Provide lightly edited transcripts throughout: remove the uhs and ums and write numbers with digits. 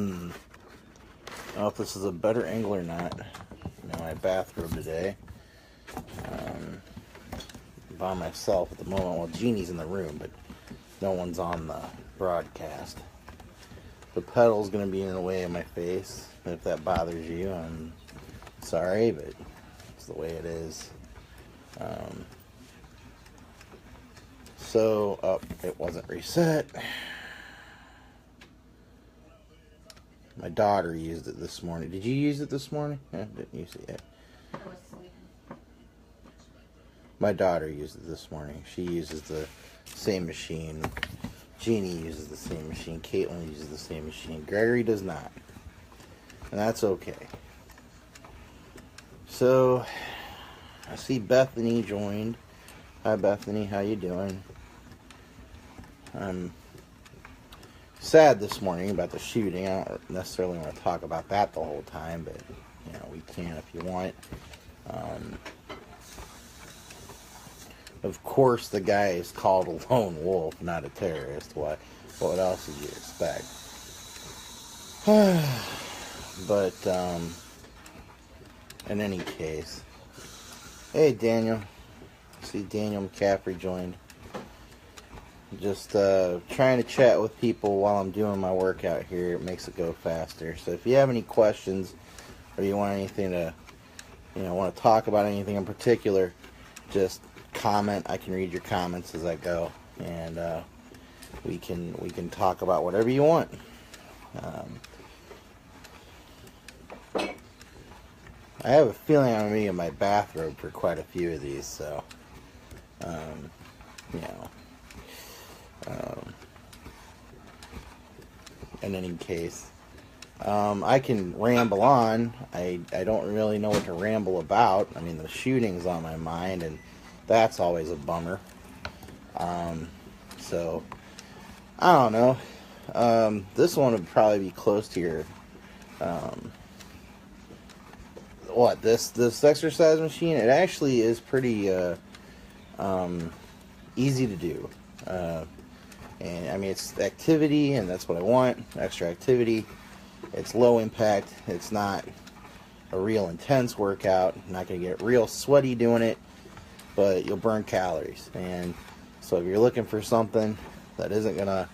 I don't know if this is a better angle or not. I'm in my bathrobe today. By myself at the moment. Well, Jeannie's in the room, but no one's on the broadcast. The pedal's going to be in the way of my face. If that bothers you, I'm sorry, but it's the way it is. It wasn't reset. My daughter used it this morning. Did you use it this morning? Yeah, didn't use it yet. My daughter used it this morning. She uses the same machine. Jeannie uses the same machine. Caitlin uses the same machine. Gregory does not. And that's okay. So, I see Bethany joined. Hi, Bethany. How you doing? I'm sad this morning about the shooting. I don't necessarily want to talk about that the whole time, but, you know, we can if you want. Of course, the guy is called a lone wolf, not a terrorist. What else did you expect? But, in any case. Hey, Daniel. See Daniel McCaffrey joined. Just trying to chat with people while I'm doing my workout here. It makes it go faster. So if you have any questions or you want anything to, want to talk about anything in particular, just comment. I can read your comments as I go, and we can talk about whatever you want. I have a feeling I'm going to be in my bathrobe for quite a few of these, so in any case, I can ramble on. I don't really know what to ramble about. I mean, the shooting's on my mind, and that's always a bummer. So, I don't know. This one would probably be close to your, this exercise machine. It actually is pretty, easy to do. And, I mean, it's activity, and that's what I want, extra activity. It's low impact. It's not a real intense workout. I'm not going to get real sweaty doing it, but you'll burn calories. And so if you're looking for something that isn't gonna,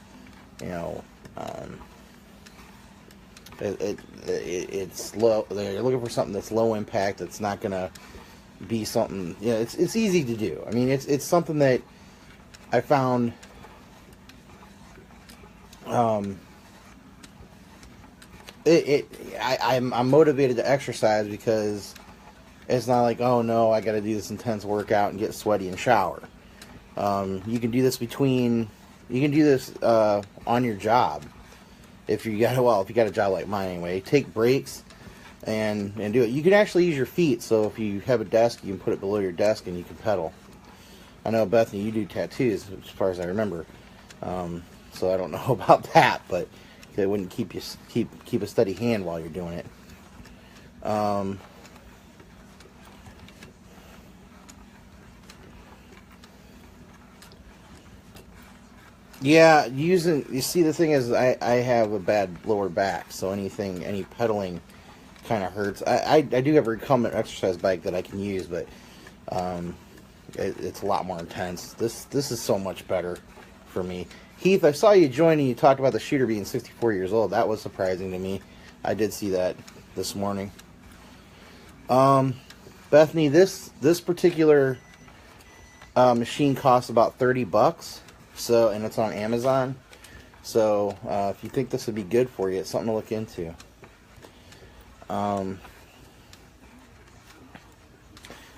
it's low. You're looking for something that's low impact. It's not gonna be something. It's easy to do. I mean, it's something that I found. I'm motivated to exercise because it's not like, oh no, I got to do this intense workout and get sweaty and shower. You can do this on your job. If you got a job like mine anyway, take breaks and do it. You can actually use your feet. So if you have a desk, you can put it below your desk and you can pedal. I know, Bethany, you do tattoos as far as I remember. So I don't know about that, but it wouldn't keep a steady hand while you're doing it. Yeah, you see, the thing is, I have a bad lower back, so any pedaling kind of hurts. I do have a recumbent exercise bike that I can use, but it's a lot more intense. This is so much better for me. Heath, I saw you join and you talked about the shooter being 64 years old. That was surprising to me. I did see that this morning. Bethany, this particular machine costs about $30. So, and it's on Amazon. So, if you think this would be good for you, it's something to look into. But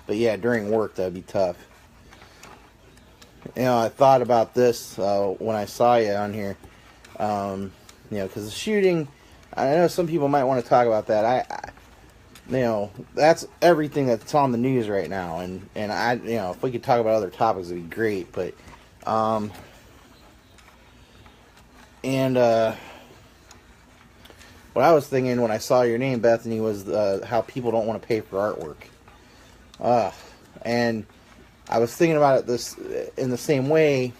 yeah, during work, that'd be tough. I thought about this when I saw you on here. Because the shooting, I know some people might want to talk about that. That's everything that's on the news right now. And if we could talk about other topics, it'd be great. But, what I was thinking when I saw your name, Bethany, was how people don't want to pay for artwork. And I was thinking about it this in the same way.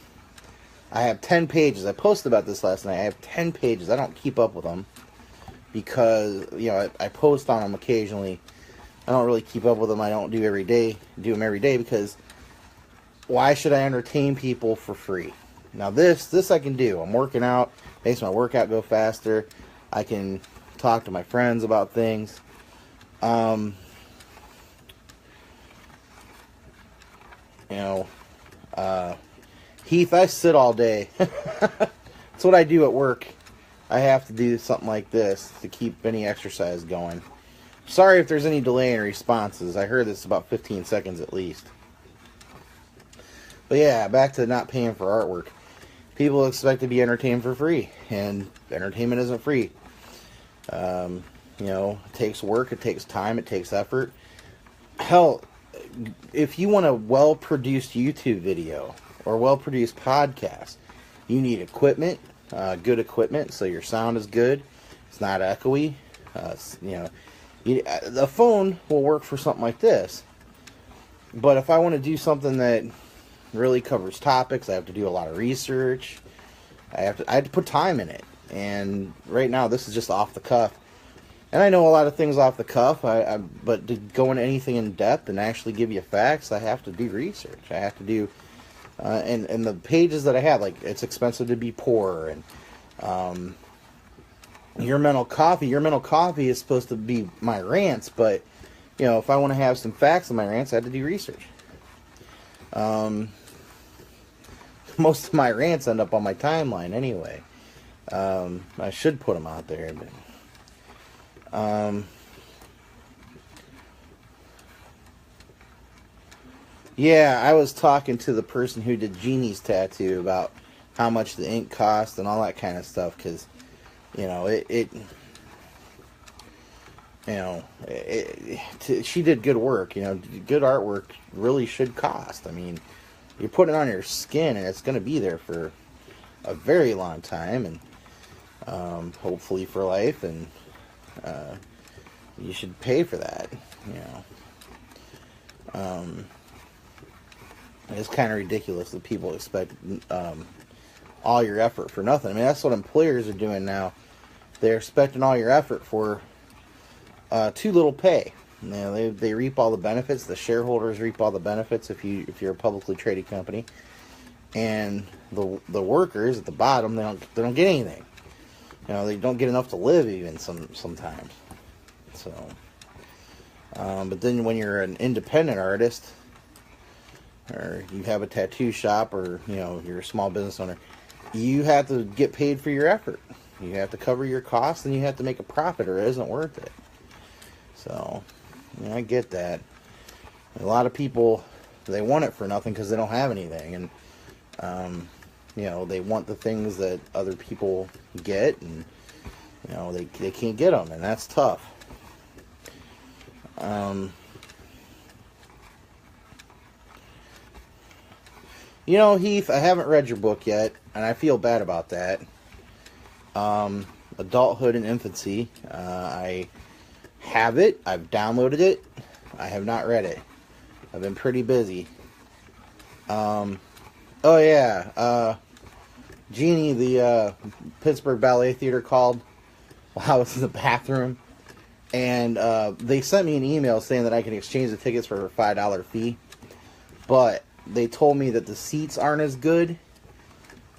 I have 10 pages. I posted about this last night. I have 10 pages. I don't keep up with them. because, you know, I post on them occasionally. I don't really keep up with them. I don't do them every day because why should I entertain people for free? Now this I can do. I'm working out, makes my workout go faster. I can talk to my friends about things. Heath, I sit all day. That's what I do at work. I have to do something like this to keep any exercise going. Sorry if there's any delay in responses. I heard this about 15 seconds at least. But yeah, back to not paying for artwork. People expect to be entertained for free, and entertainment isn't free. It takes work, it takes time, it takes effort. Hell, if you want a well-produced YouTube video or well-produced podcast, you need equipment, good equipment, so your sound is good. It's not echoey. The phone will work for something like this. But if I want to do something that really covers topics, I have to do a lot of research. I have to put time in it. And right now, this is just off the cuff. And I know a lot of things off the cuff, but to go into anything in depth and actually give you facts, I have to do research. I have to do, and the pages that I have, like, it's expensive to be poor, and Your Mental Coffee is supposed to be my rants, but, if I want to have some facts in my rants, I have to do research. Most of my rants end up on my timeline anyway. I should put them out there, but... yeah, I was talking to the person who did Jeannie's tattoo about how much the ink cost and all that kind of stuff, because, she did good work. Good artwork really should cost. I mean, you're putting it on your skin, and it's going to be there for a very long time, and hopefully for life, and you should pay for that. It's kind of ridiculous that people expect all your effort for nothing. I mean, that's what employers are doing now. They're expecting all your effort for too little pay. They reap all the benefits. The shareholders reap all the benefits if you're a publicly traded company, and the workers at the bottom, they don't get anything. They don't get enough to live even sometimes. So, but then when you're an independent artist, or you have a tattoo shop, or you're a small business owner, you have to get paid for your effort. You have to cover your costs, and you have to make a profit, or it isn't worth it. So, I get that. A lot of people, they want it for nothing because they don't have anything, and they want the things that other people get, and they can't get them, and that's tough. Heath, I haven't read your book yet, and I feel bad about that. Adulthood and Infancy. I have it. I've downloaded it. I have not read it. I've been pretty busy. Jeannie, the Pittsburgh Ballet Theater, called while I was in the bathroom, and they sent me an email saying that I can exchange the tickets for a $5 fee, but they told me that the seats aren't as good.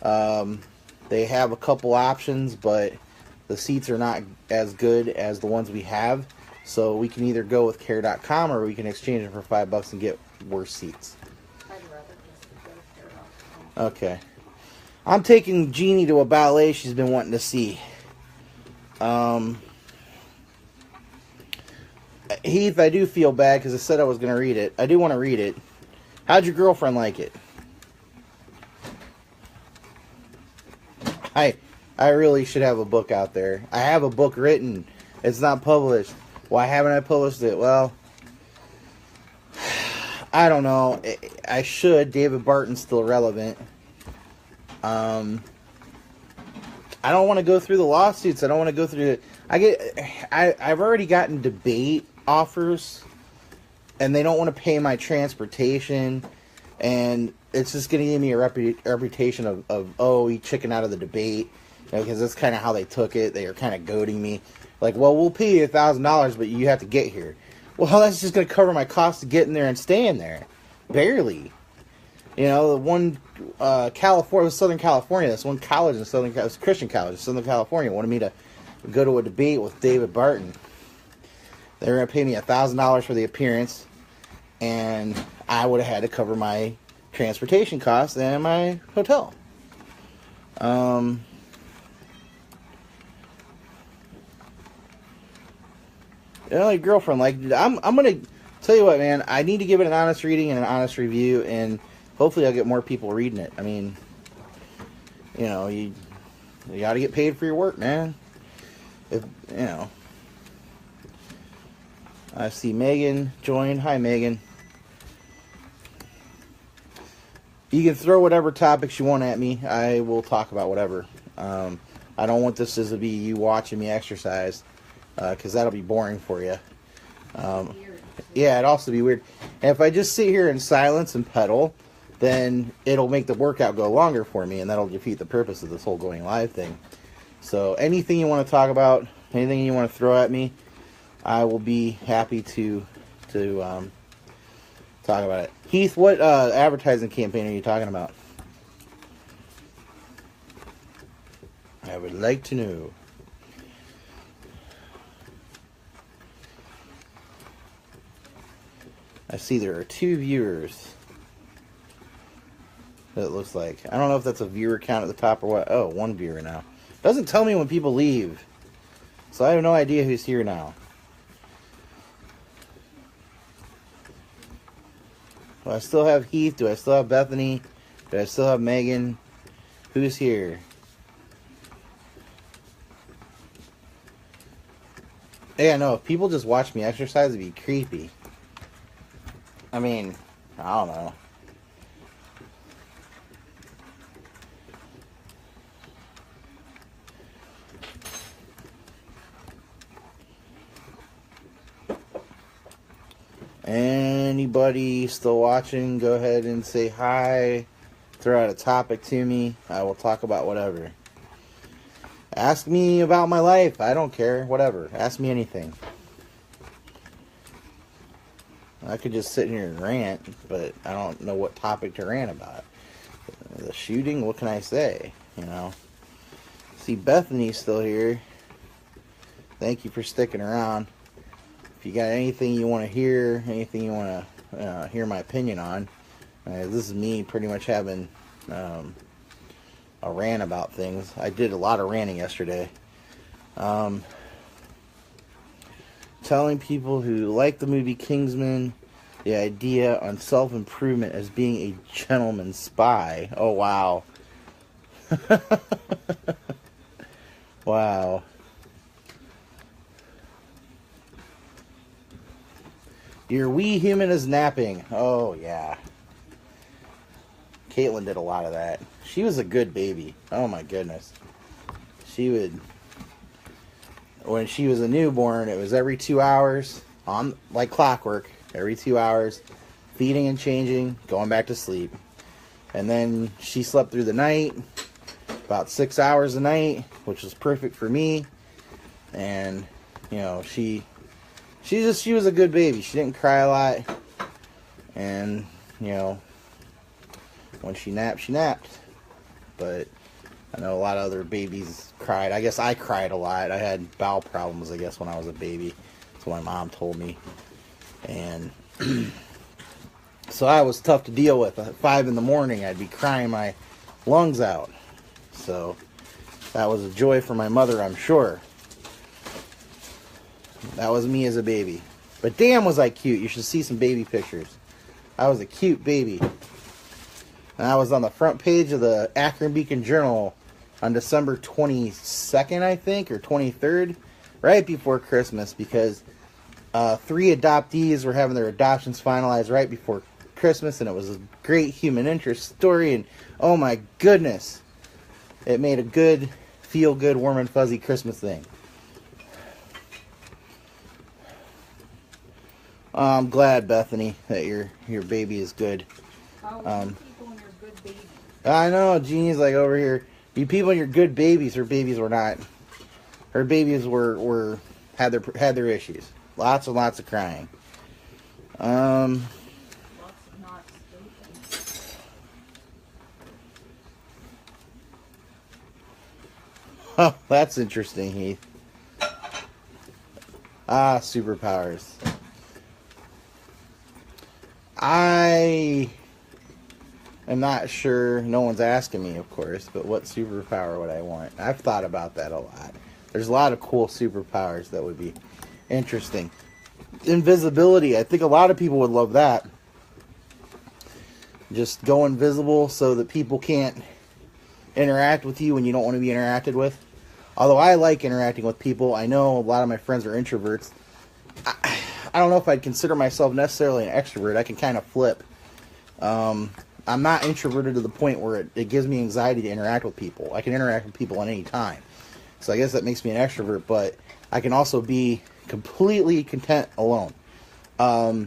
They have a couple options, but the seats are not as good as the ones we have, so we can either go with care.com or we can exchange it for $5 and get worse seats. I'd rather just go to care.com. Okay. I'm taking Jeannie to a ballet she's been wanting to see. Heath, I do feel bad because I said I was going to read it. I do want to read it. How'd your girlfriend like it? I really should have a book out there. I have a book written. It's not published. Why haven't I published it? Well, I don't know. I should. David Barton's still relevant. I don't want to go through the lawsuits. I don't want to go through I've already gotten debate offers, and they don't want to pay my transportation, and it's just going to give me a reputation of he chickened out of the debate. Because that's kind of how they took it. They were kind of goading me. Like, well, we'll pay you $1,000, but you have to get here. Well, that's just going to cover my cost of getting there and staying there. Barely. You know, the one California, Southern California, this one college in Southern California, Christian college in Southern California, wanted me to go to a debate with David Barton. They were going to pay me $1,000 for the appearance, and I would have had to cover my transportation costs and my hotel. You know, like girlfriend, like I'm gonna tell you what, man. I need to give it an honest reading and an honest review, and hopefully I'll get more people reading it. I mean, you know, you got to get paid for your work, man. If you know, I see Megan joined. Hi, Megan. You can throw whatever topics you want at me. I will talk about whatever. I don't want this to be you watching me exercise. Because that'll be boring for you. Yeah, it'd also be weird. And if I just sit here in silence and pedal, then it'll make the workout go longer for me, and that'll defeat the purpose of this whole going live thing. So anything you want to talk about, anything you want to throw at me, I will be happy to talk about it. Heath, what advertising campaign are you talking about? I would like to know. I see there are 2 viewers. It looks like. I don't know if that's a viewer count at the top or what. Oh, 1 viewer now. Doesn't tell me when people leave. So I have no idea who's here now. Do I still have Heath? Do I still have Bethany? Do I still have Megan? Who's here? Yeah, no, if people just watch me exercise, it'd be creepy. I mean, I don't know. Anybody still watching, go ahead and say hi. Throw out a topic to me. I will talk about whatever. Ask me about my life. I don't care. Whatever. Ask me anything. I could just sit here and rant, but I don't know what topic to rant about. The shooting, what can I say? You know. See, Bethany's still here. Thank you for sticking around. If you got anything you want to hear, anything you want to hear my opinion on, this is me pretty much having a rant about things. I did a lot of ranting yesterday. Telling people who like the movie Kingsman the idea on self-improvement as being a gentleman spy. Oh, wow. Wow. Your wee human is napping. Oh, yeah. Caitlin did a lot of that. She was a good baby. Oh, my goodness. She would... When she was a newborn, it was every 2 hours, on like clockwork, every 2 hours, feeding and changing, going back to sleep. And then she slept through the night, about 6 hours a night, which was perfect for me. And, you know, she was a good baby. She didn't cry a lot. And, you know, when she napped, she napped. But I know a lot of other babies cried. I guess I cried a lot. I had bowel problems, I guess, when I was a baby. That's what my mom told me. And so I was tough to deal with. At 5 in the morning, I'd be crying my lungs out. So that was a joy for my mother, I'm sure. That was me as a baby. But damn was I cute. You should see some baby pictures. I was a cute baby. And I was on the front page of the Akron Beacon Journal on December 22nd, I think, or 23rd, right before Christmas, because 3 adoptees were having their adoptions finalized right before Christmas, and it was a great human interest story, and oh my goodness, it made a good, feel-good, warm and fuzzy Christmas thing. I'm glad, Bethany, that your baby is good. How people when you're a good baby. I know, Jeannie's like over here You people, you're good babies. Her babies were not. Her babies had their issues. Lots and lots of crying. Lots of not sleeping. Oh, that's interesting, Heath. Superpowers. I am not sure. No one's asking me, of course, but what superpower would I want? I've thought about that a lot. There's a lot of cool superpowers that would be interesting. Invisibility. I think a lot of people would love that. Just go invisible so that people can't interact with you when you don't want to be interacted with. Although I like interacting with people. I know a lot of my friends are introverts. I don't know if I'd consider myself necessarily an extrovert. I can kind of flip. I'm not introverted to the point where it gives me anxiety to interact with people. I can interact with people at any time. So I guess that makes me an extrovert, but I can also be completely content alone. I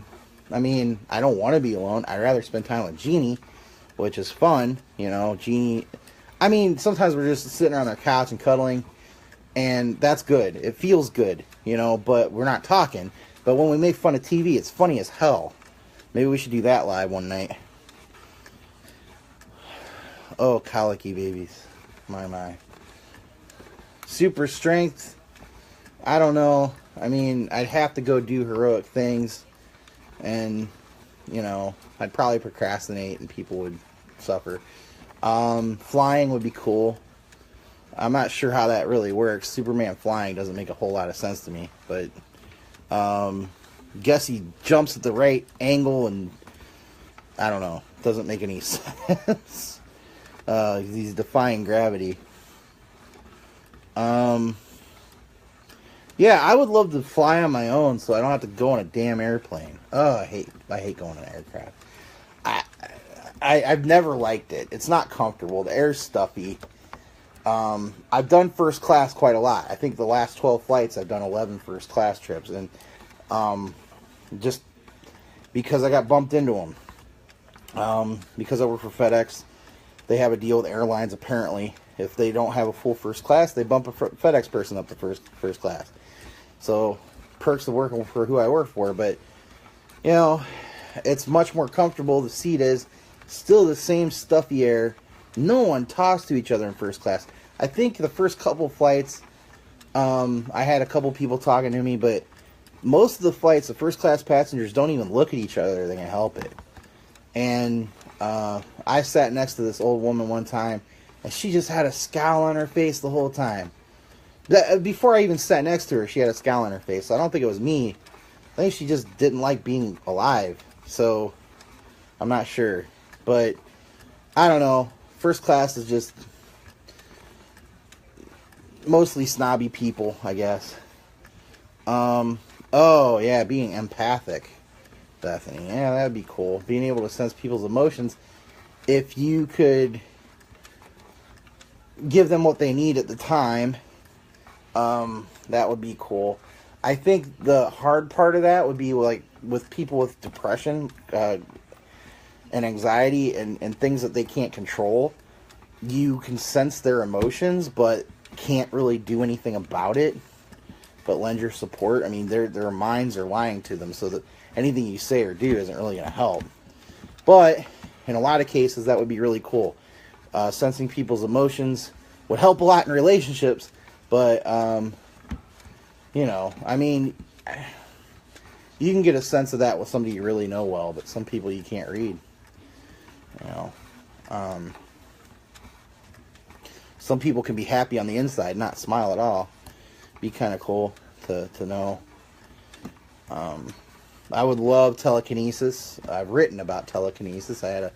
mean, I don't want to be alone. I'd rather spend time with Jeannie, which is fun. You know, Jeannie. I mean, sometimes we're just sitting on our couch and cuddling, and that's good. It feels good, you know, but we're not talking. But when we make fun of TV, it's funny as hell. Maybe we should do that live one night. Oh, colicky babies. My. Super strength. I don't know. I mean, I'd have to go do heroic things. And, you know, I'd probably procrastinate and people would suffer. Flying would be cool. I'm not sure how that really works. Superman flying doesn't make a whole lot of sense to me. But, guess he jumps at the right angle and, I don't know. Doesn't make any sense. He's defying gravity. Yeah, I would love to fly on my own so I don't have to go on a damn airplane. Oh, I hate going on an aircraft. I've never liked it. It's not comfortable. The air's stuffy. I've done first class quite a lot. I think the last 12 flights I've done 11 first class trips, and just because I got bumped into them. Because I work for FedEx, they have a deal with airlines apparently. If they don't have a full first class, they bump a FedEx person up to first class. So, perks of working for who I work for. But, you know, it's much more comfortable. The seat is still the same stuffy air. No one talks to each other in first class. I think the first couple flights, I had a couple people talking to me. But most of the flights, the first class passengers don't even look at each other. They can help it. And I sat next to this old woman one time. And she just had a scowl on her face the whole time. Before I even sat next to her, she had a scowl on her face. So I don't think it was me. I think she just didn't like being alive. So, I'm not sure. But, I don't know. First class is just mostly snobby people, I guess. Oh, yeah, being empathic, Bethany. Yeah, that would be cool. Being able to sense people's emotions. If you could give them what they need at the time, that would be cool. I think the hard part of that would be like with people with depression and anxiety and things that they can't control. You can sense their emotions but can't really do anything about it but lend your support. I mean, their minds are lying to them, so that anything you say or do isn't really going to help. But in a lot of cases, that would be really cool. Sensing people's emotions would help a lot in relationships, but, you know, I mean, you can get a sense of that with somebody you really know well, but some people you can't read, you know. Some people can be happy on the inside, not smile at all. Be kind of cool to know. I would love telekinesis. I've written about telekinesis. I had a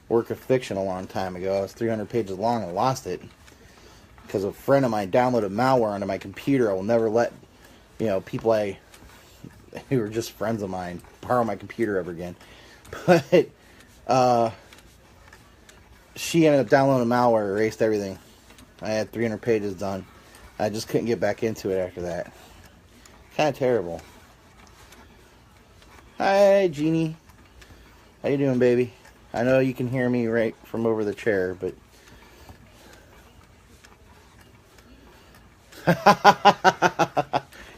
work of fiction a long time ago. It was 300 pages long and lost it because a friend of mine downloaded malware onto my computer. I will never let, you know, people who are just friends of mine borrow my computer ever again. But she ended up downloading malware, erased everything. I had 300 pages done. I just couldn't get back into it after that. Kind of terrible. Hi, Jeannie. How you doing, baby? I know you can hear me right from over the chair, but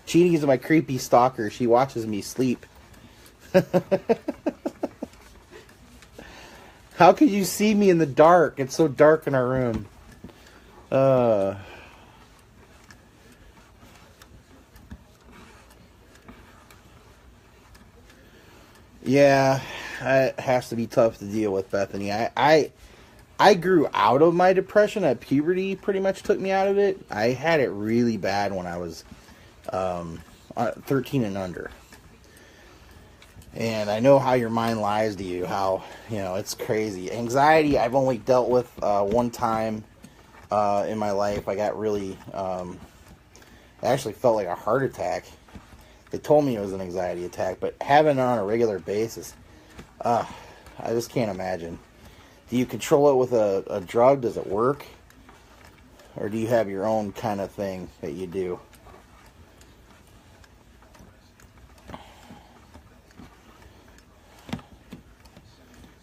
Cheating is my creepy stalker. She watches me sleep. How could you see me in the dark? It's so dark in our room. Yeah, it has to be tough to deal with, Bethany. I grew out of my depression at puberty. Pretty much took me out of it. I had it really bad when I was 13 and under. And I know how your mind lies to you. How, it's crazy. Anxiety, I've only dealt with one time in my life. I got really, I actually felt like a heart attack. They told me it was an anxiety attack, but having it on a regular basis, I just can't imagine. Do you control it with a drug? Does it work? Or do you have your own kind of thing that you do?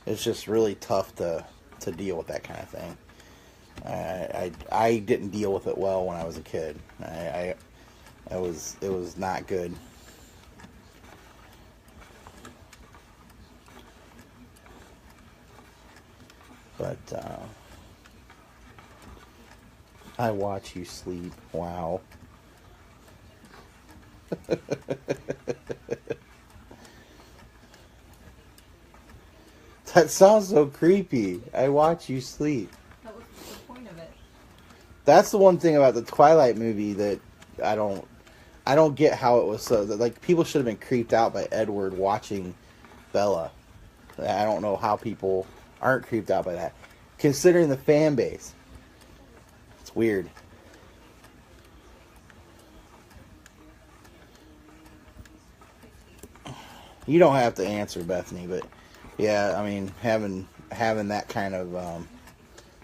It's just really tough to deal with that kind of thing. I didn't deal with it well when I was a kid. It was not good. But I watch you sleep. Wow. That sounds so creepy. I watch you sleep. That was the point of it. That's the one thing about the Twilight movie that I don't get how it was so that, like, people should have been creeped out by Edward watching Bella. I don't know how people aren't creeped out by that, considering the fan base. It's weird. You don't have to answer, Bethany, but yeah, I mean, having that kind of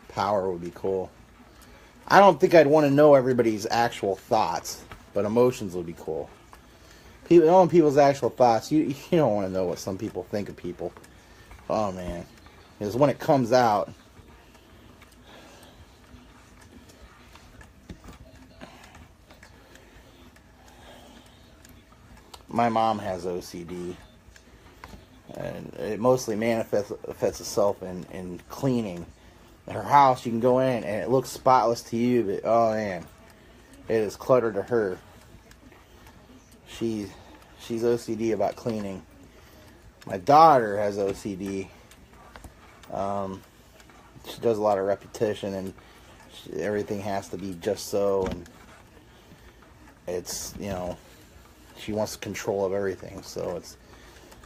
power would be cool. I don't think I'd want to know everybody's actual thoughts, but emotions would be cool. Knowing people's actual thoughts, you don't want to know what some people think of people. Oh man, because when it comes out, my mom has OCD. And it mostly manifests itself in cleaning. In her house, you can go in and it looks spotless to you, but oh man, it is cluttered to her. She's OCD about cleaning. My daughter has OCD. She does a lot of repetition, and everything has to be just so, and it's, she wants control of everything, so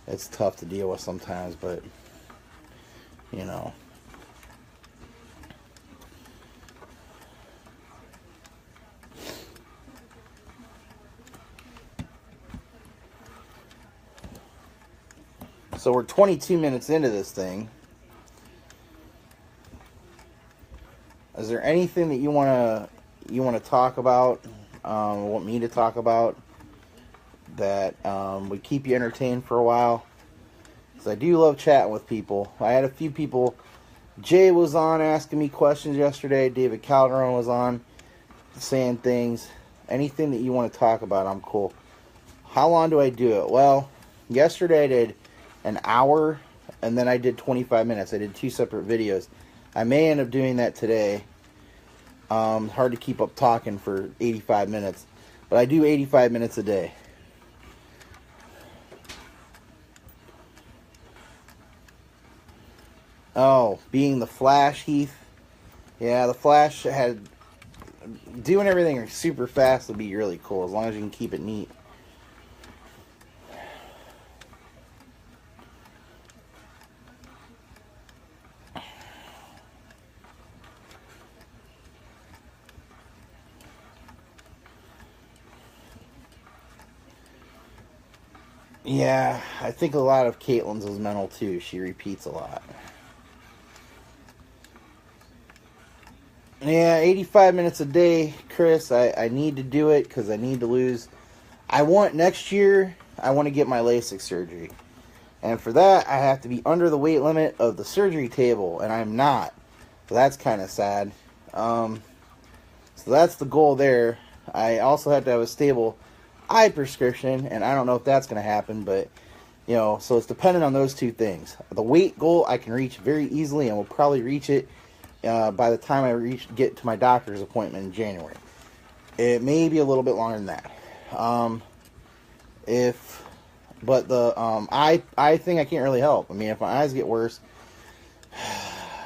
it's tough to deal with sometimes, but so we're 22 minutes into this thing. Is there anything that you want to talk about, want me to talk about, that would keep you entertained for a while? Because I do love chatting with people. I had a few people. Jay was on asking me questions yesterday. David Calderon was on saying things. Anything that you want to talk about, I'm cool. How long do I do it? Well, yesterday I did an hour, and then I did 25 minutes. I did 2 separate videos. I may end up doing that today. Hard to keep up talking for 85 minutes. But I do 85 minutes a day. Oh, being the Flash, Heath. Yeah, the Flash had... Doing everything super fast would be really cool, as long as you can keep it neat. Yeah, I think a lot of Caitlin's is mental too. She repeats a lot. Yeah, 85 minutes a day, Chris. I need to do it because I need to lose. Next year, I want to get my LASIK surgery. And for that, I have to be under the weight limit of the surgery table, and I'm not. So that's kind of sad. So that's the goal there. I also have to have a stable eye prescription, and I don't know if that's going to happen, but, you know, so it's dependent on those two things. The weight goal I can reach very easily, and will probably reach it by the time I get to my doctor's appointment in January. It may be a little bit longer than that. But the eye thing I can't really help. I mean, if my eyes get worse,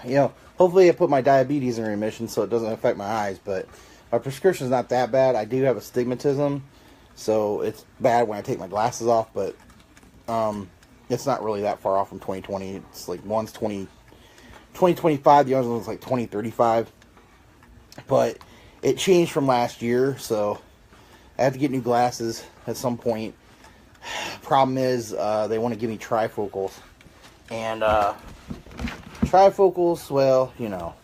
you know, hopefully I put my diabetes in remission so it doesn't affect my eyes, but my prescription's not that bad. I do have astigmatism, so it's bad when I take my glasses off, but it's not really that far off from 20/20. It's like one's 20/25, the other one's like 20/35. But it changed from last year, so I have to get new glasses at some point. Problem is, they want to give me trifocals. And trifocals, well, you know.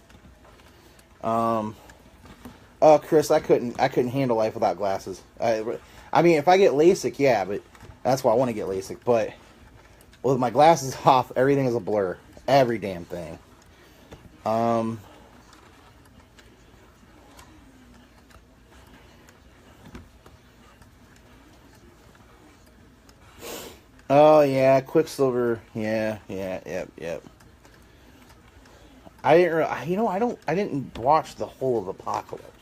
Oh, Chris, I couldn't handle life without glasses. I mean, if I get LASIK, yeah, but that's why I want to get LASIK. But with my glasses off, everything is a blur. Every damn thing. Oh yeah, Quicksilver. Yeah. I didn't. You know, I didn't watch the whole of Apocalypse.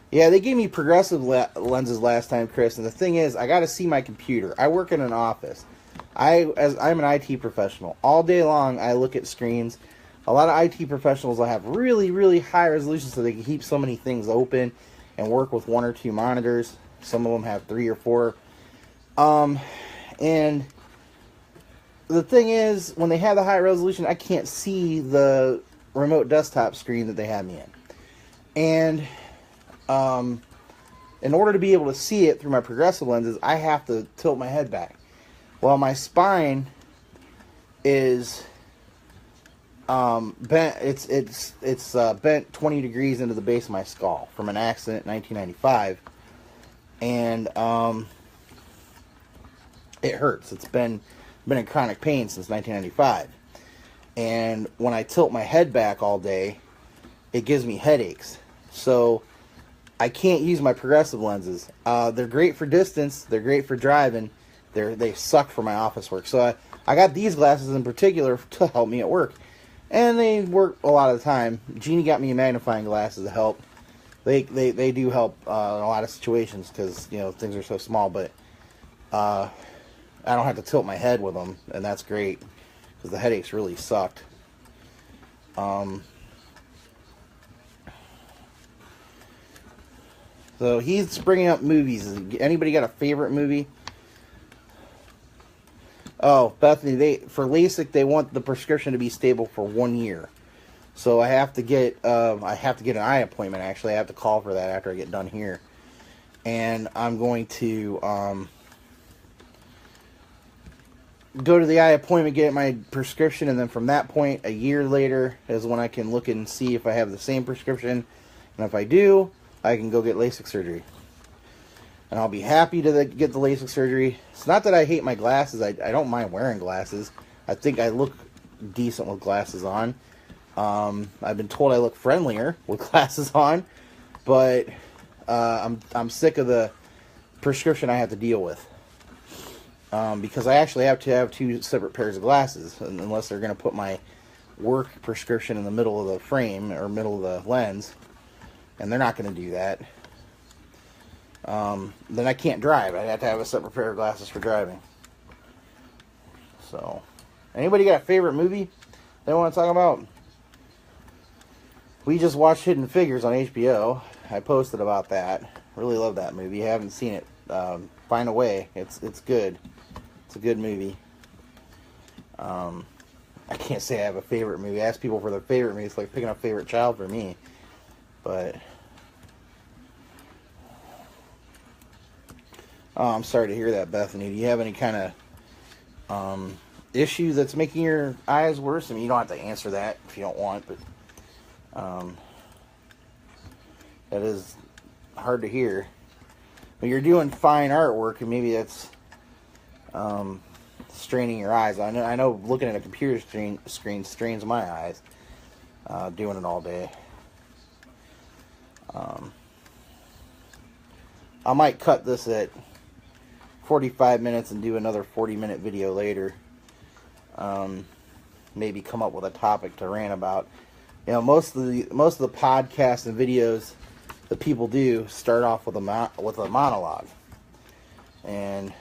Yeah, they gave me progressive lenses last time, Chris. And the thing is, I got to see my computer. I work in an office. I'm an IT professional. All day long, I look at screens. A lot of IT professionals will have really, really high resolution so they can keep so many things open and work with 1 or 2 monitors. Some of them have 3 or 4. And the thing is, when they have the high resolution, I can't see the remote desktop screen that they have me in. And in order to be able to see it through my progressive lenses, I have to tilt my head back. Well, my spine is bent. It's bent 20 degrees into the base of my skull from an accident in 1995, and it hurts. It's been in chronic pain since 1995, and when I tilt my head back all day, it gives me headaches. So I can't use my progressive lenses. They're great for distance. They're great for driving. They suck for my office work. So I got these glasses in particular to help me at work, and they work a lot of the time. Jeannie got me magnifying glasses to help. They do help in a lot of situations because, you know, things are so small. But I don't have to tilt my head with them, and that's great because the headaches really sucked. So he's bringing up movies. Anybody got a favorite movie? Oh, Bethany, for LASIK they want the prescription to be stable for 1 year. So I have to get an eye appointment. Actually, I have to call for that after I get done here, and I'm going to go to the eye appointment, get my prescription, and then from that point, a year later is when I can look and see if I have the same prescription, and if I do, I can go get LASIK surgery. And I'll be happy to get the LASIK surgery. It's not that I hate my glasses. I don't mind wearing glasses. I think I look decent with glasses on. I've been told I look friendlier with glasses on, but I'm sick of the prescription I have to deal with. Because I actually have to have 2 separate pairs of glasses, unless they're going to put my work prescription in the middle of the frame or middle of the lens, and they're not going to do that. Then I can't drive. I'd have to have a separate pair of glasses for driving. So, anybody got a favorite movie they want to talk about? We just watched Hidden Figures on HBO. I posted about that. Really love that movie. You haven't seen it, find a way. It's good. It's a good movie. I can't say I have a favorite movie. I ask people for their favorite movie. It's like picking a favorite child for me. But oh, I'm sorry to hear that, Bethany. Do you have any kind of issue that's making your eyes worse? I mean, you don't have to answer that if you don't want, but that is hard to hear. But you're doing fine artwork, and maybe that's straining your eyes. I know looking at a computer screen strains my eyes, doing it all day. Um, I might cut this at 45 minutes and do another 40-minute video later. Maybe come up with a topic to rant about. You know, most of the podcasts and videos that people do start off with a monologue. And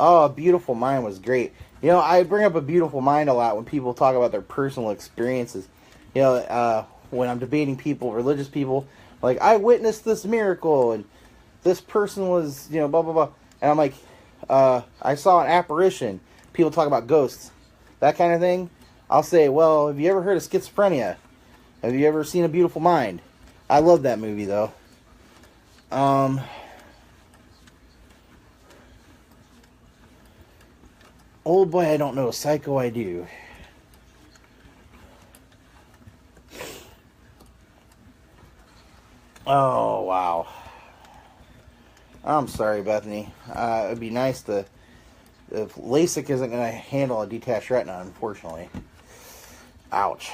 A Beautiful Mind was great. You know, I bring up A Beautiful Mind a lot when people talk about their personal experiences. You know, when I'm debating people, religious people, like, I witnessed this miracle, and this person was, you know, blah, blah, blah. And I'm like, I saw an apparition. People talk about ghosts. That kind of thing. I'll say, well, have you ever heard of schizophrenia? Have you ever seen A Beautiful Mind? I love that movie, though. Old Boy I don't know, Psycho I do. Oh, wow. I'm sorry, Bethany. It'd be nice to... If LASIK isn't going to handle a detached retina, unfortunately. Ouch.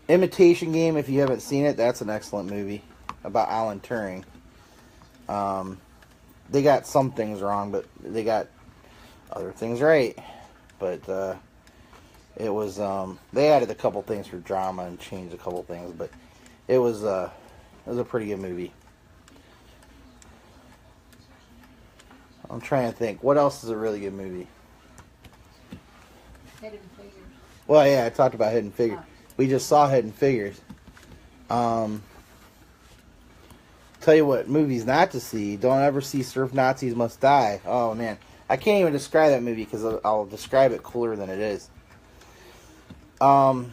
Imitation Game, if you haven't seen it, that's an excellent movie about Alan Turing. They got some things wrong, but they got other things right. But it was they added a couple things for drama and changed a couple things, but it was a pretty good movie. I'm trying to think, what else is a really good movie? Hidden Figures. Well, yeah, I talked about Hidden Figures. We just saw Hidden Figures. Tell you what, movies not to see. Don't ever see Surf Nazis Must Die. Oh, man. I can't even describe that movie because I'll describe it cooler than it is. I'm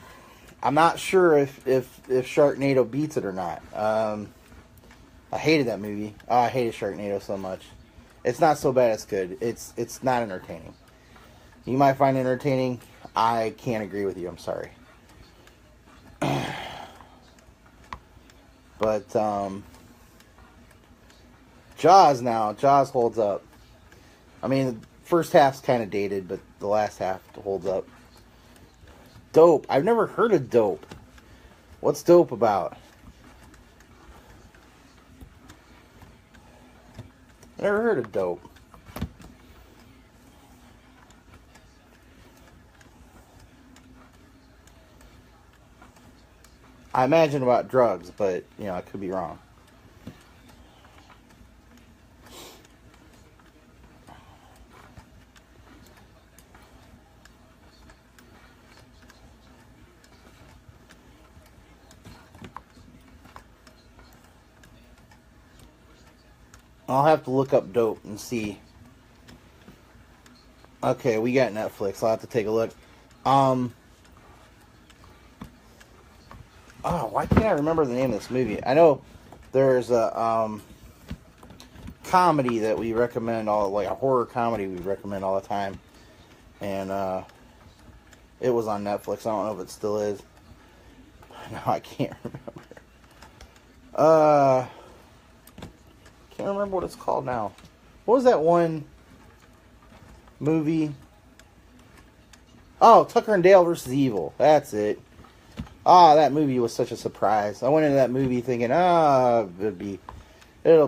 not sure if Sharknado beats it or not. I hated that movie. Oh, I hated Sharknado so much. It's not so bad it's good. It's not entertaining. You might find it entertaining. I can't agree with you. I'm sorry. But Jaws holds up. I mean, the first half's kind of dated, but the last half holds up. Dope. I've never heard of Dope. What's Dope about? Never heard of Dope. I imagine about drugs, but, you know, I could be wrong. I'll have to look up Dope and see. Okay, we got Netflix. I'll have to take a look. Oh, why can't I remember the name of this movie? I know there's a comedy that we recommend like a horror comedy we recommend all the time, and it was on Netflix. I don't know if it still is. No, I can't remember. Can't remember what it's called now. What was that one movie? Oh, Tucker and Dale versus Evil. That's it. That movie was such a surprise. I went into that movie thinking, it'll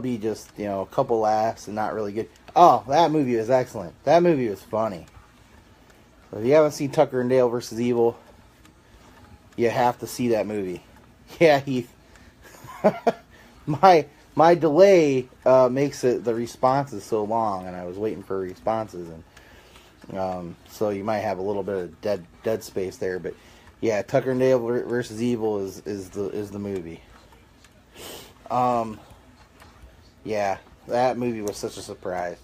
be just, you know, a couple laughs and not really good. Oh, that movie was excellent. That movie was funny. So if you haven't seen Tucker and Dale versus Evil, you have to see that movie. Yeah, Heath. My delay makes the responses so long, and I was waiting for responses, and so you might have a little bit of dead space there. But yeah, Tucker and Dale versus Evil is the movie. Yeah, that movie was such a surprise.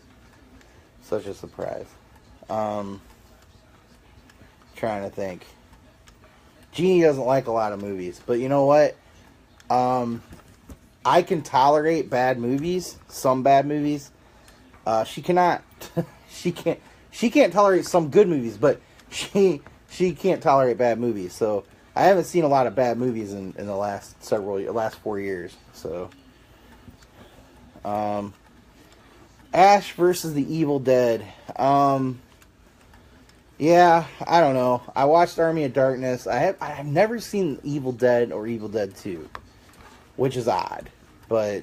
Such a surprise. Trying to think. Jeannie doesn't like a lot of movies, but you know what? I can tolerate bad movies, some bad movies. She cannot. She can't tolerate some good movies, but she can't tolerate bad movies. So I haven't seen a lot of bad movies in the last 4 years. So Ash versus the Evil Dead. Yeah, I don't know. I watched Army of Darkness. I've never seen Evil Dead or Evil Dead 2, which is odd. But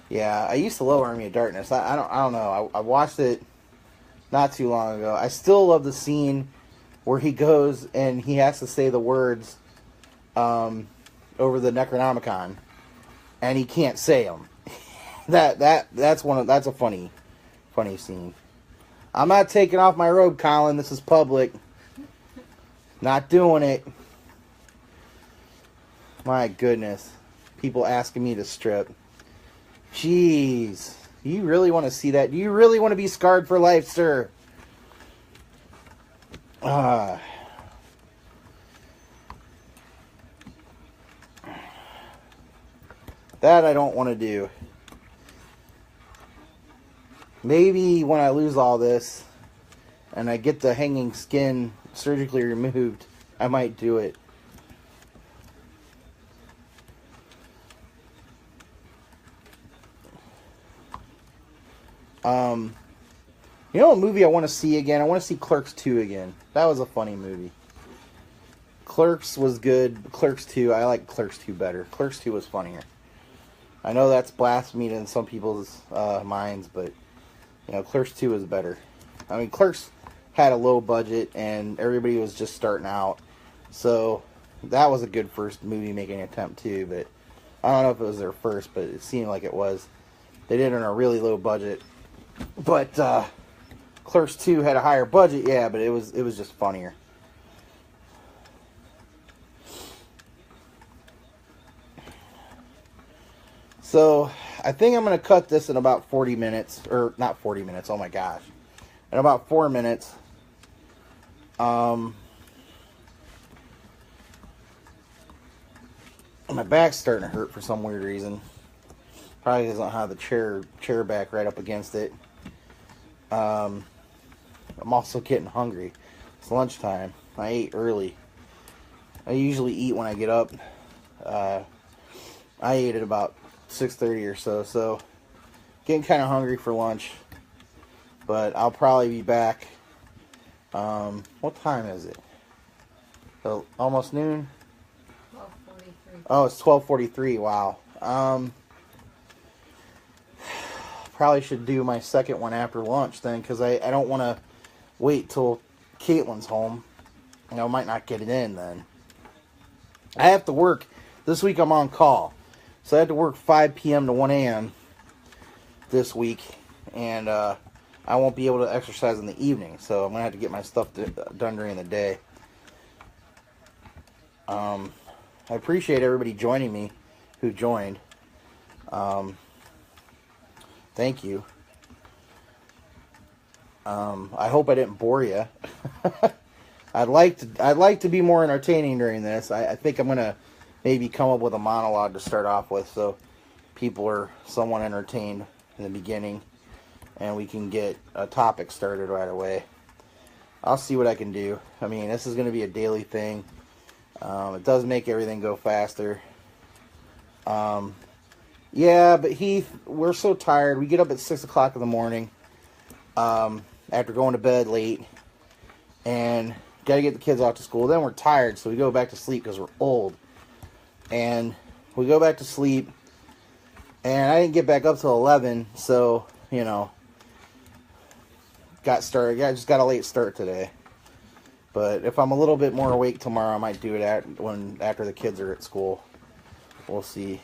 yeah, I used to love Army of Darkness. I don't know. I watched it not too long ago. I still love the scene where he goes and he has to say the words over the Necronomicon, and he can't say them. That's a funny scene. I'm not taking off my robe, Colin. This is public. Not doing it. My goodness. People asking me to strip. Jeez. Do you really want to see that? Do you really want to be scarred for life, sir? That I don't want to do. Maybe when I lose all this and I get the hanging skin surgically removed, I might do it. You know what movie I want to see again? I want to see Clerks 2 again. That was a funny movie. Clerks was good. Clerks 2, I like Clerks 2 better. Clerks 2 was funnier. I know that's blasphemy in some people's minds, but you know, Clerks 2 is better. I mean, Clerks had a low budget and everybody was just starting out. So that was a good first movie making attempt too, but I don't know if it was their first, but it seemed like it was. They did it on a really low budget. But Clerks 2 had a higher budget, yeah, but it was just funnier. So, I think I'm going to cut this in about 40 minutes. Or, not 40 minutes, oh my gosh. In about 4 minutes. My back's starting to hurt for some weird reason. Probably doesn't have the chair back right up against it. I'm also getting hungry. It's lunchtime. I ate early. I usually eat when I get up. I ate at about 6:30 or so. So, getting kind of hungry for lunch. But I'll probably be back. What time is it? So, almost noon? 12:43. Oh, it's 12:43. Wow. Probably should do my second one after lunch then, because I don't want to wait till Caitlin's home. You know, I might not get it in then. I have to work. This week I'm on call. So I have to work 5 p.m. to 1 a.m. this week. And I won't be able to exercise in the evening. So I'm going to have to get my stuff done during the day. I appreciate everybody joining me who joined. Thank you. I hope I didn't bore you. I'd like to be more entertaining during this. I think I'm gonna maybe come up with a monologue to start off with, so people are somewhat entertained in the beginning, and we can get a topic started right away. I'll see what I can do. I mean, this is gonna be a daily thing. It does make everything go faster. Yeah, but Heath, we're so tired. We get up at 6 o'clock in the morning after going to bed late, and got to get the kids off to school. Then we're tired, so we go back to sleep because we're old. And we go back to sleep, and I didn't get back up till 11, so, you know, got started. I just got a late start today. But if I'm a little bit more awake tomorrow, I might do it after the kids are at school. We'll see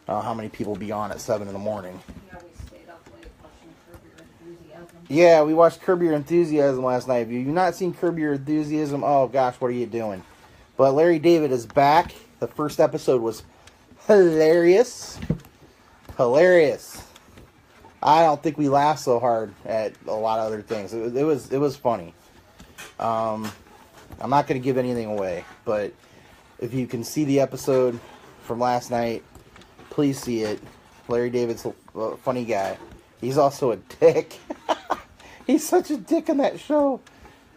how many people will be on at 7 in the morning. Yeah, we stayed up late watching Curb Your Enthusiasm. Yeah, we watched Curb Your Enthusiasm last night. If you've not seen Curb Your Enthusiasm, oh gosh, what are you doing? But Larry David is back. The first episode was hilarious. Hilarious. I don't think we laughed so hard at a lot of other things. It was funny. I'm not going to give anything away, but if you can see the episode from last night, please see it. Larry David's a funny guy. He's also a dick. He's such a dick in that show.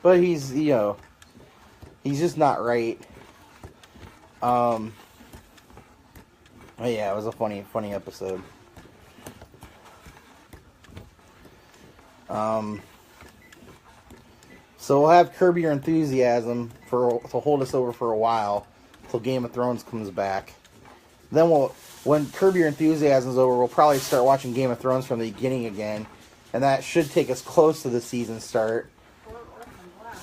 But he's, you know, he's just not right. But yeah, it was a funny episode. So we'll have Curb Your Enthusiasm to hold us over for a while till Game of Thrones comes back. Then when Curb Your Enthusiasm is over, we'll probably start watching Game of Thrones from the beginning again, and that should take us close to the season start.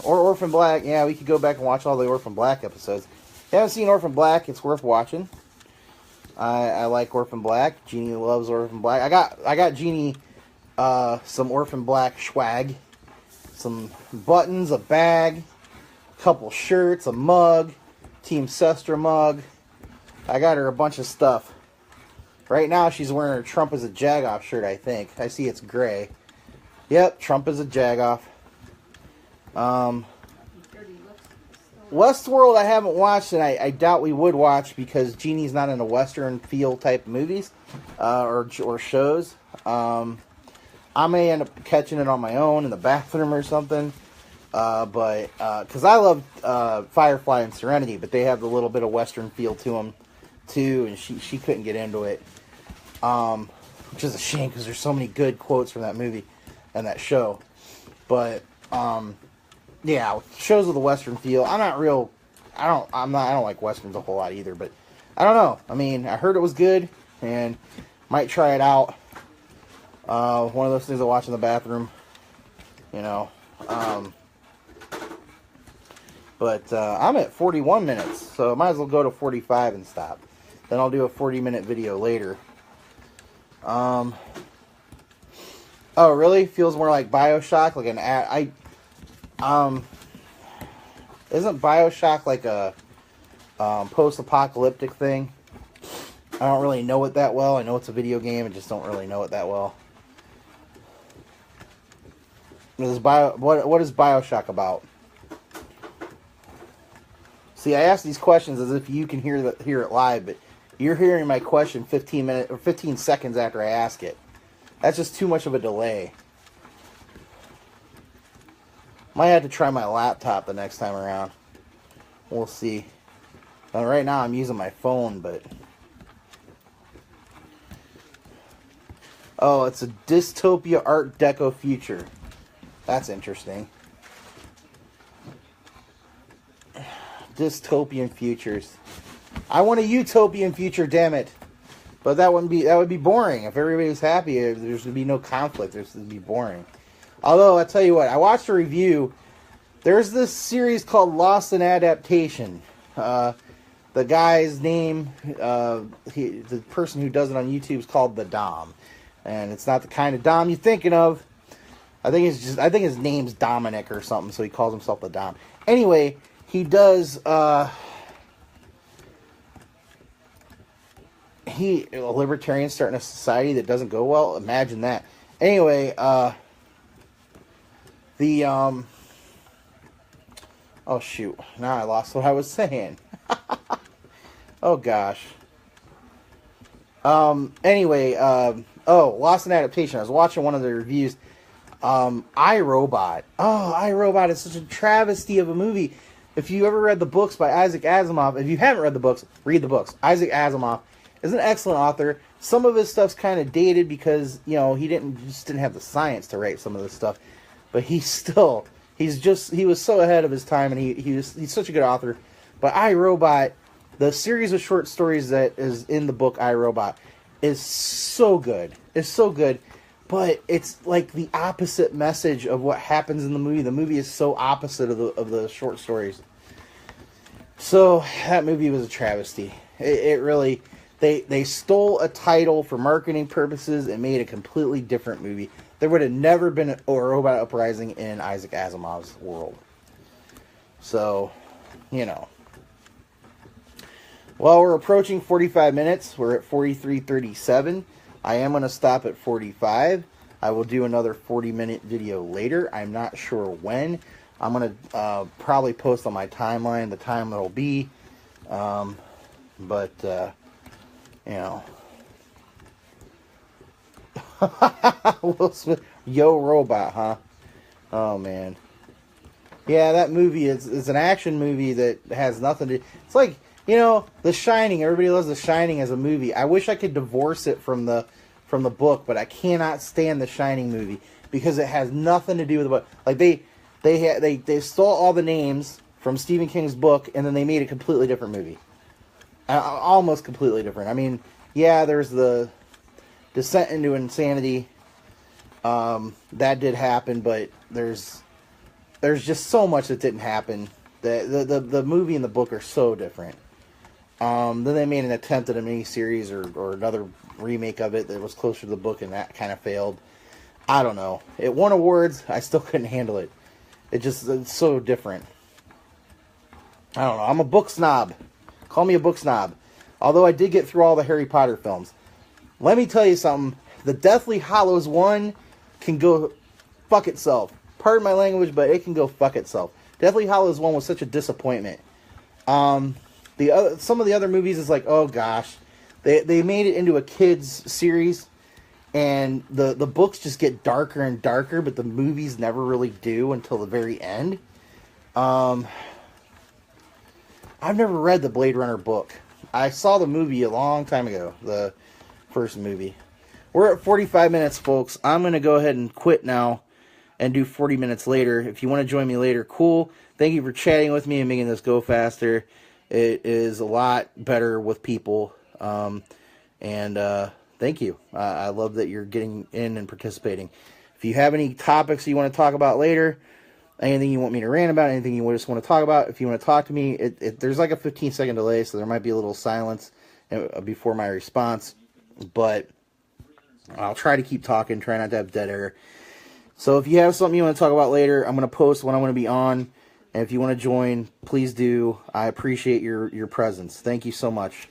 Or Orphan Black. Yeah, we could go back and watch all the Orphan Black episodes. If you haven't seen Orphan Black, it's worth watching. I like Orphan Black. Jeannie loves Orphan Black. I got Jeannie some Orphan Black swag. Some buttons, a bag, a couple shirts, a mug, Team Sestra mug. I got her a bunch of stuff. Right now she's wearing her Trump is a Jagoff shirt, I think. I see it's gray. Yep, Trump is a Jagoff. Westworld I haven't watched, and I doubt we would watch because Jeannie's not into Western feel type movies or shows. I may end up catching it on my own in the bathroom or something. But because I love Firefly and Serenity, but they have the little bit of Western feel to them too, and she couldn't get into it. Which is a shame because there's so many good quotes from that movie and that show. But yeah, shows with a Western feel. I don't like Westerns a whole lot either, but I don't know. I mean, I heard it was good and might try it out. One of those things I watch in the bathroom, you know. But I'm at 41 minutes, so I might as well go to 45 and stop. Then I'll do a 40-minute video later. Oh, really? Feels more like BioShock, like an ad. Isn't BioShock like a post-apocalyptic thing? I don't really know it that well. I know it's a video game, I just don't really know it that well. What is BioShock about? See, I ask these questions as if you can hear it live, but you're hearing my question 15 seconds after I ask it. That's just too much of a delay. Might have to try my laptop the next time around. We'll see. Right now I'm using my phone, but... Oh, it's a dystopia Art Deco future. That's interesting. Dystopian futures. I want a utopian future, damn it. But that would be boring. If everybody was happy, there's would be no conflict. This would be boring. Although, I tell you what, I watched a review. There's this series called Lost in Adaptation. The guy's name, the person who does it on YouTube is called The Dom. And it's not the kind of Dom you're thinking of. I think his name's Dominic or something, so he calls himself The Dom. Anyway, he does, a libertarian starting a society that doesn't go well. Imagine that. Anyway, oh shoot, now I lost what I was saying. Oh gosh. Anyway, Lost in Adaptation. I was watching one of the reviews. iRobot. Oh, iRobot is such a travesty of a movie. If you ever read the books by Isaac Asimov, if you haven't read the books, read the books. Isaac Asimov is an excellent author. Some of his stuff's kind of dated because, you know, he just didn't have the science to write some of this stuff. But he was so ahead of his time, and he's such a good author. But iRobot, the series of short stories that is in the book iRobot, is so good. It's so good. But it's like the opposite message of what happens in the movie. The movie is so opposite of the short stories. So that movie was a travesty. It really, they stole a title for marketing purposes and made a completely different movie. There would have never been a robot uprising in Isaac Asimov's world. So, you know. Well, we're approaching 45 minutes. We're at 43:37. I am going to stop at 45. I will do another 40-minute video later. I'm not sure when. I'm going to probably post on my timeline the time it'll be. You know. Will Smith, Yo Robot, huh? Oh, man. Yeah, that movie is an action movie that has nothing to... It's like... You know, The Shining. Everybody loves The Shining as a movie. I wish I could divorce it from the book, but I cannot stand The Shining movie because it has nothing to do with the book. Like They stole all the names from Stephen King's book, and then they made a completely different movie. Almost completely different. I mean, yeah, there's the descent into insanity. That did happen, but there's just so much that didn't happen. The movie and the book are so different. Then they made an attempt at a miniseries or another remake of it that was closer to the book, and that kind of failed. I don't know. It won awards. I still couldn't handle it. It's so different. I don't know. I'm a book snob. Call me a book snob. Although I did get through all the Harry Potter films. Let me tell you something. The Deathly Hallows one can go fuck itself. Pardon my language, but it can go fuck itself. Deathly Hallows 1 was such a disappointment. Some of the other movies is like, oh gosh. They made it into a kids series, and the books just get darker and darker, but the movies never really do until the very end. I've never read the Blade Runner book. I saw the movie a long time ago, the first movie. We're at 45 minutes, folks. I'm going to go ahead and quit now and do 40 minutes later. If you want to join me later, cool. Thank you for chatting with me and making this go faster. It is a lot better with people. Thank you. I love that you're getting in and participating. If you have any topics you want to talk about later, anything you want me to rant about, anything you just want to talk about, if you want to talk to me, there's like a 15-second delay, so there might be a little silence before my response. But I'll try to keep talking, try not to have dead air. So if you have something you want to talk about later, I'm going to post when I'm going to be on. And if you want to join, please do. I appreciate your presence. Thank you so much.